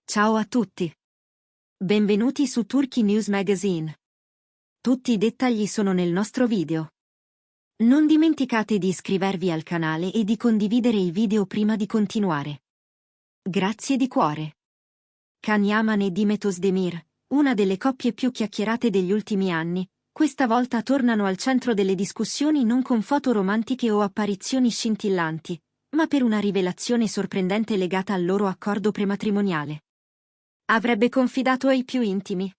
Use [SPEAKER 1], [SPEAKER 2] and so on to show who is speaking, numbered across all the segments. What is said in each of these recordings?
[SPEAKER 1] Ciao a tutti. Benvenuti su Turkey News Magazine. Tutti i dettagli sono nel nostro video. Non dimenticate di iscrivervi al canale e di condividere il video prima di continuare. Grazie di cuore. Can Yaman e Demet Özdemir, una delle coppie più chiacchierate degli ultimi anni, questa volta tornano al centro delle discussioni non con foto romantiche o apparizioni scintillanti, ma per una rivelazione sorprendente legata al loro accordo prematrimoniale. Avrebbe confidato ai più intimi.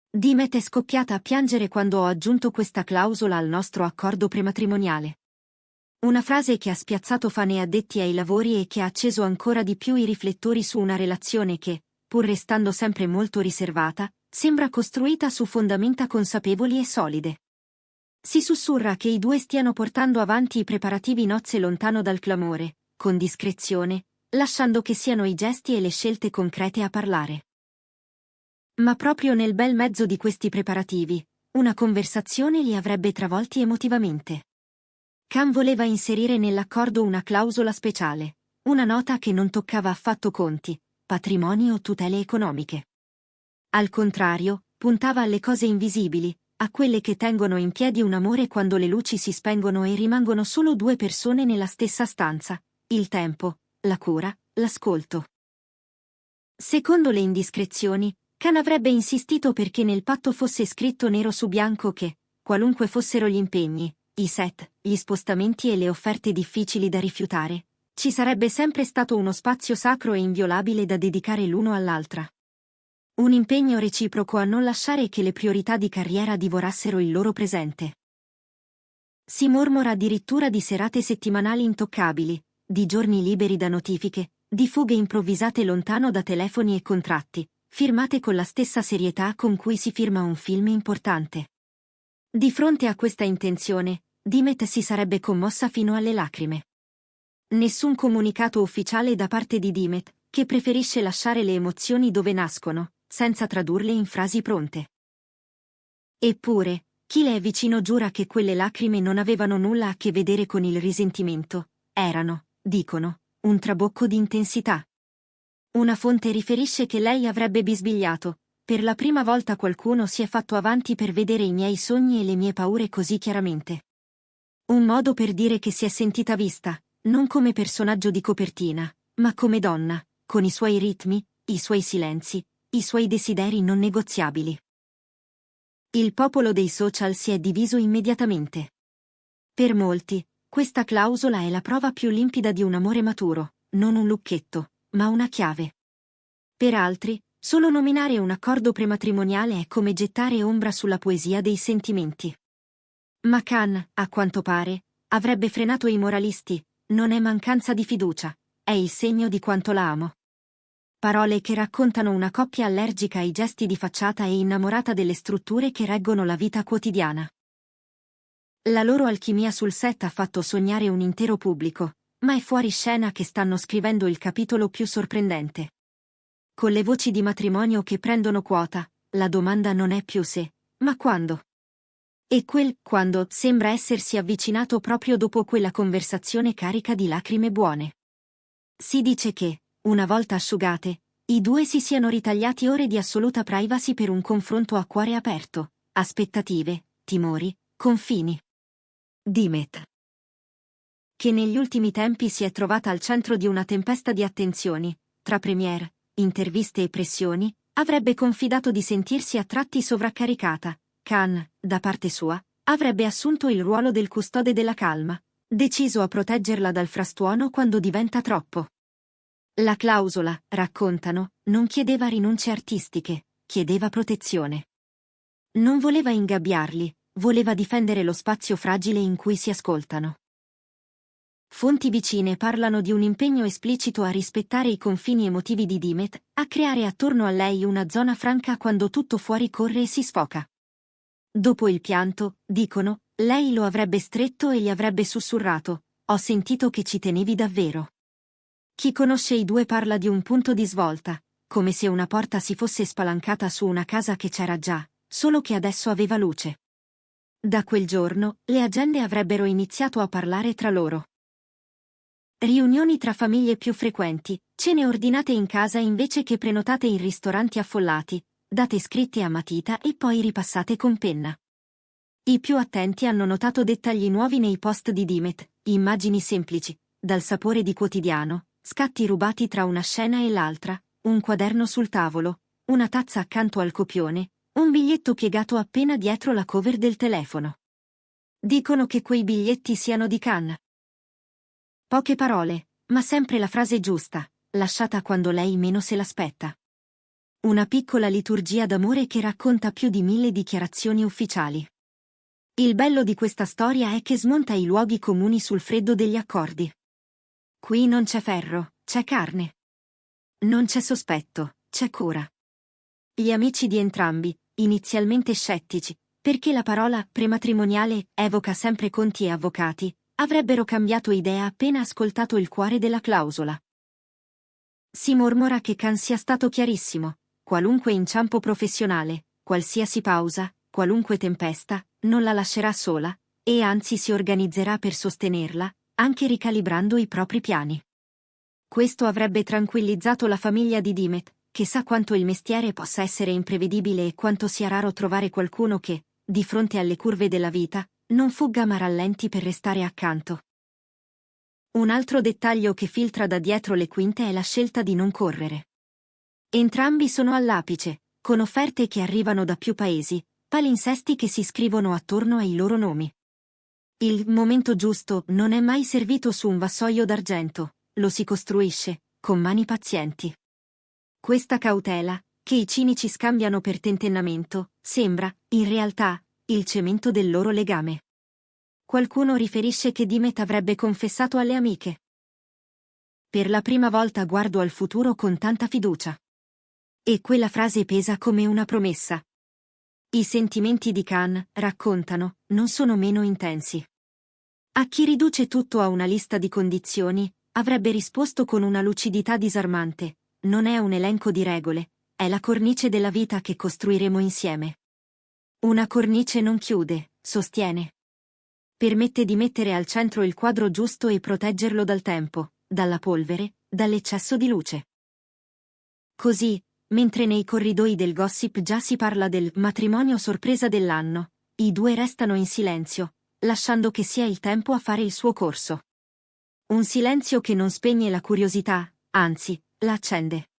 [SPEAKER 1] Demet è scoppiata a piangere quando ho aggiunto questa clausola al nostro accordo prematrimoniale. Una frase che ha spiazzato fan e addetti ai lavori e che ha acceso ancora di più i riflettori su una relazione che, pur restando sempre molto riservata, sembra costruita su fondamenta consapevoli e solide. Si sussurra che i due stiano portando avanti i preparativi nozze lontano dal clamore, con discrezione, lasciando che siano i gesti e le scelte concrete a parlare. Ma proprio nel bel mezzo di questi preparativi, una conversazione li avrebbe travolti emotivamente. Can voleva inserire nell'accordo una clausola speciale, una nota che non toccava affatto conti, patrimoni o tutele economiche. Al contrario, puntava alle cose invisibili, a quelle che tengono in piedi un amore quando le luci si spengono e rimangono solo due persone nella stessa stanza: il tempo, la cura, l'ascolto. Secondo le indiscrezioni, Can avrebbe insistito perché nel patto fosse scritto nero su bianco che, qualunque fossero gli impegni, i set, gli spostamenti e le offerte difficili da rifiutare, ci sarebbe sempre stato uno spazio sacro e inviolabile da dedicare l'uno all'altra. Un impegno reciproco a non lasciare che le priorità di carriera divorassero il loro presente. Si mormora addirittura di serate settimanali intoccabili, di giorni liberi da notifiche, di fughe improvvisate lontano da telefoni e contratti, firmate con la stessa serietà con cui si firma un film importante. Di fronte a questa intenzione, Demet si sarebbe commossa fino alle lacrime. Nessun comunicato ufficiale da parte di Demet, che preferisce lasciare le emozioni dove nascono, senza tradurle in frasi pronte. Eppure, chi le è vicino giura che quelle lacrime non avevano nulla a che vedere con il risentimento, erano, dicono, un trabocco di intensità. Una fonte riferisce che lei avrebbe bisbigliato: per la prima volta qualcuno si è fatto avanti per vedere i miei sogni e le mie paure così chiaramente. Un modo per dire che si è sentita vista, non come personaggio di copertina, ma come donna, con i suoi ritmi, i suoi silenzi, i suoi desideri non negoziabili. Il popolo dei social si è diviso immediatamente. Per molti, questa clausola è la prova più limpida di un amore maturo, non un lucchetto, ma una chiave. Per altri, solo nominare un accordo prematrimoniale è come gettare ombra sulla poesia dei sentimenti. Ma Can, a quanto pare, avrebbe frenato i moralisti: non è mancanza di fiducia, è il segno di quanto la amo. Parole che raccontano una coppia allergica ai gesti di facciata e innamorata delle strutture che reggono la vita quotidiana. La loro alchimia sul set ha fatto sognare un intero pubblico, ma è fuori scena che stanno scrivendo il capitolo più sorprendente. Con le voci di matrimonio che prendono quota, la domanda non è più se, ma quando. E quel quando sembra essersi avvicinato proprio dopo quella conversazione carica di lacrime buone. Si dice che, una volta asciugate, i due si siano ritagliati ore di assoluta privacy per un confronto a cuore aperto, aspettative, timori, confini. Demet, che negli ultimi tempi si è trovata al centro di una tempesta di attenzioni, tra premiere, interviste e pressioni, avrebbe confidato di sentirsi a tratti sovraccaricata. Can, da parte sua, avrebbe assunto il ruolo del custode della calma, deciso a proteggerla dal frastuono quando diventa troppo. La clausola, raccontano, non chiedeva rinunce artistiche, chiedeva protezione. Non voleva ingabbiarli, voleva difendere lo spazio fragile in cui si ascoltano. Fonti vicine parlano di un impegno esplicito a rispettare i confini emotivi di Demet, a creare attorno a lei una zona franca quando tutto fuori corre e si sfoca. Dopo il pianto, dicono, lei lo avrebbe stretto e gli avrebbe sussurrato: ho sentito che ci tenevi davvero. Chi conosce i due parla di un punto di svolta, come se una porta si fosse spalancata su una casa che c'era già, solo che adesso aveva luce. Da quel giorno, le agende avrebbero iniziato a parlare tra loro. Riunioni tra famiglie più frequenti, Cene ordinate in casa invece che prenotate in ristoranti affollati, date scritte a matita e poi ripassate con penna. I più attenti hanno notato dettagli nuovi nei post di Dimet, immagini semplici, dal sapore di quotidiano, scatti rubati tra una scena e l'altra, un quaderno sul tavolo, una tazza accanto al copione, un biglietto piegato appena dietro la cover del telefono. Dicono che quei biglietti siano di Can. Poche parole, ma sempre la frase giusta, lasciata quando lei meno se l'aspetta. Una piccola liturgia d'amore che racconta più di 1000 dichiarazioni ufficiali. Il bello di questa storia è che smonta i luoghi comuni sul freddo degli accordi. Qui non c'è ferro, c'è carne. Non c'è sospetto, c'è cura. Gli amici di entrambi, inizialmente scettici, perché la parola prematrimoniale evoca sempre conti e avvocati, avrebbero cambiato idea appena ascoltato il cuore della clausola. Si mormora che Can sia stato chiarissimo: qualunque inciampo professionale, qualsiasi pausa, qualunque tempesta, non la lascerà sola, e anzi si organizzerà per sostenerla, anche ricalibrando i propri piani. Questo avrebbe tranquillizzato la famiglia di Dimet, che sa quanto il mestiere possa essere imprevedibile e quanto sia raro trovare qualcuno che, di fronte alle curve della vita, non fugga ma rallenti per restare accanto. Un altro dettaglio che filtra da dietro le quinte è la scelta di non correre. Entrambi sono all'apice, con offerte che arrivano da più paesi, palinsesti che si scrivono attorno ai loro nomi. Il momento giusto non è mai servito su un vassoio d'argento, lo si costruisce, con mani pazienti. Questa cautela, che i cinici scambiano per tentennamento, sembra, in realtà, il cemento del loro legame. Qualcuno riferisce che Dimet avrebbe confessato alle amiche: per la prima volta guardo al futuro con tanta fiducia. E quella frase pesa come una promessa. I sentimenti di Can, raccontano, non sono meno intensi. A chi riduce tutto a una lista di condizioni, avrebbe risposto con una lucidità disarmante: non è un elenco di regole, è la cornice della vita che costruiremo insieme. Una cornice non chiude, sostiene. Permette di mettere al centro il quadro giusto e proteggerlo dal tempo, dalla polvere, dall'eccesso di luce. Così, mentre nei corridoi del gossip già si parla del matrimonio sorpresa dell'anno, i due restano in silenzio, lasciando che sia il tempo a fare il suo corso. Un silenzio che non spegne la curiosità, anzi, la accende.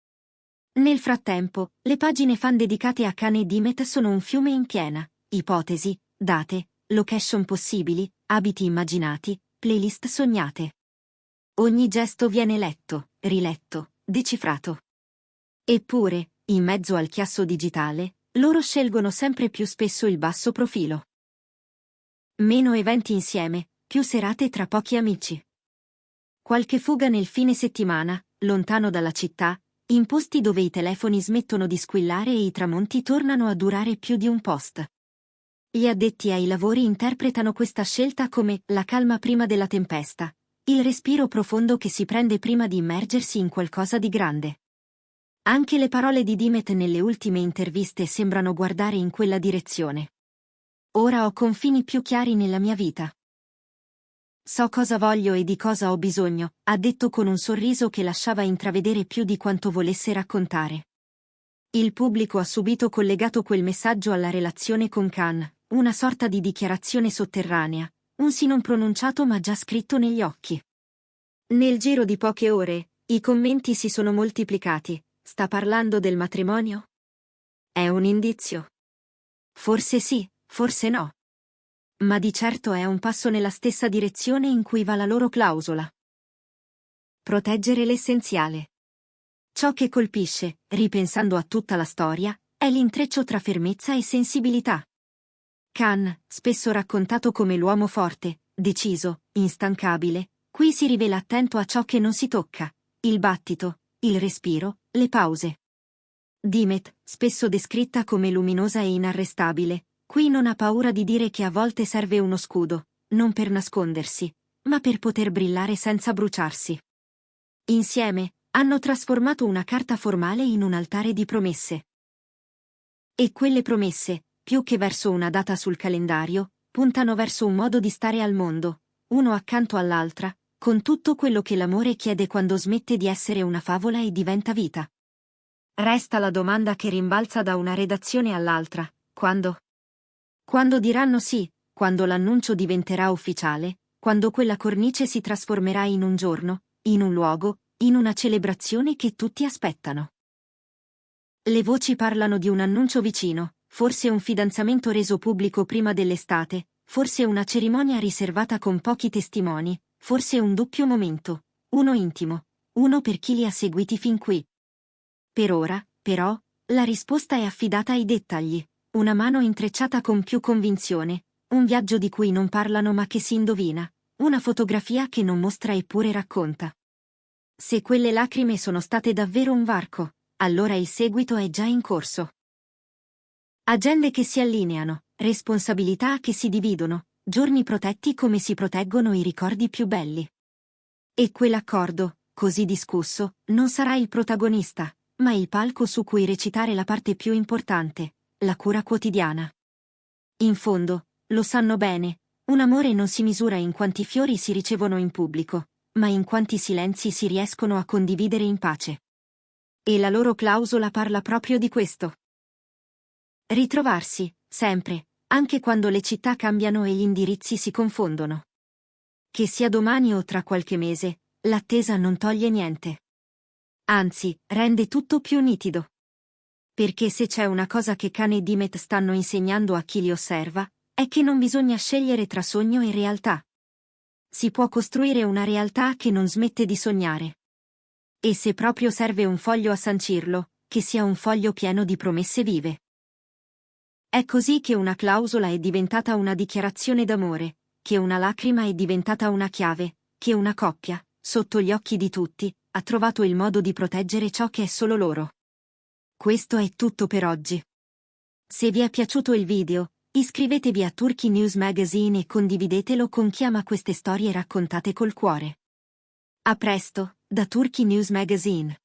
[SPEAKER 1] Nel frattempo, le pagine fan dedicate a Can e Dimet sono un fiume in piena: ipotesi, date, location possibili, abiti immaginati, playlist sognate. Ogni gesto viene letto, riletto, decifrato. Eppure, in mezzo al chiasso digitale, loro scelgono sempre più spesso il basso profilo. Meno eventi insieme, più serate tra pochi amici. Qualche fuga nel fine settimana, lontano dalla città, in posti dove i telefoni smettono di squillare e i tramonti tornano a durare più di un post. Gli addetti ai lavori interpretano questa scelta come la calma prima della tempesta, il respiro profondo che si prende prima di immergersi in qualcosa di grande. Anche le parole di Dimet nelle ultime interviste sembrano guardare in quella direzione. Ora ho confini più chiari nella mia vita. So cosa voglio e di cosa ho bisogno, ha detto con un sorriso che lasciava intravedere più di quanto volesse raccontare. Il pubblico ha subito collegato quel messaggio alla relazione con Can, una sorta di dichiarazione sotterranea, un sì non pronunciato ma già scritto negli occhi. Nel giro di poche ore, i commenti si sono moltiplicati. Sta parlando del matrimonio? È un indizio? Forse sì, forse no. Ma di certo è un passo nella stessa direzione in cui va la loro clausola. Proteggere l'essenziale. Ciò che colpisce, ripensando a tutta la storia, è l'intreccio tra fermezza e sensibilità. Can, spesso raccontato come l'uomo forte, deciso, instancabile, qui si rivela attento a ciò che non si tocca: il battito, il respiro, le pause. Dimet, spesso descritta come luminosa e inarrestabile, qui non ha paura di dire che a volte serve uno scudo, non per nascondersi, ma per poter brillare senza bruciarsi. Insieme, hanno trasformato una carta formale in un altare di promesse. E quelle promesse, più che verso una data sul calendario, puntano verso un modo di stare al mondo, uno accanto all'altra, con tutto quello che l'amore chiede quando smette di essere una favola e diventa vita. Resta la domanda che rimbalza da una redazione all'altra: quando? Quando diranno sì, quando l'annuncio diventerà ufficiale, quando quella cornice si trasformerà in un giorno, in un luogo, in una celebrazione che tutti aspettano. Le voci parlano di un annuncio vicino, forse un fidanzamento reso pubblico prima dell'estate, forse una cerimonia riservata con pochi testimoni, forse un doppio momento, uno intimo, uno per chi li ha seguiti fin qui. Per ora, però, la risposta è affidata ai dettagli, una mano intrecciata con più convinzione, un viaggio di cui non parlano ma che si indovina, una fotografia che non mostra eppure racconta. Se quelle lacrime sono state davvero un varco, allora il seguito è già in corso. Agende che si allineano, responsabilità che si dividono, giorni protetti come si proteggono i ricordi più belli. E quell'accordo, così discusso, non sarà il protagonista, ma il palco su cui recitare la parte più importante, la cura quotidiana. In fondo, lo sanno bene, un amore non si misura in quanti fiori si ricevono in pubblico, ma in quanti silenzi si riescono a condividere in pace. E la loro clausola parla proprio di questo. Ritrovarsi, sempre, anche quando le città cambiano e gli indirizzi si confondono. Che sia domani o tra qualche mese, l'attesa non toglie niente. Anzi, rende tutto più nitido. Perché se c'è una cosa che Khan e Dimet stanno insegnando a chi li osserva, è che non bisogna scegliere tra sogno e realtà. Si può costruire una realtà che non smette di sognare. E se proprio serve un foglio a sancirlo, che sia un foglio pieno di promesse vive. È così che una clausola è diventata una dichiarazione d'amore, che una lacrima è diventata una chiave, che una coppia, sotto gli occhi di tutti, ha trovato il modo di proteggere ciò che è solo loro. Questo è tutto per oggi. Se vi è piaciuto il video, iscrivetevi a Turkey News Magazine e condividetelo con chi ama queste storie raccontate col cuore. A presto, da Turkey News Magazine.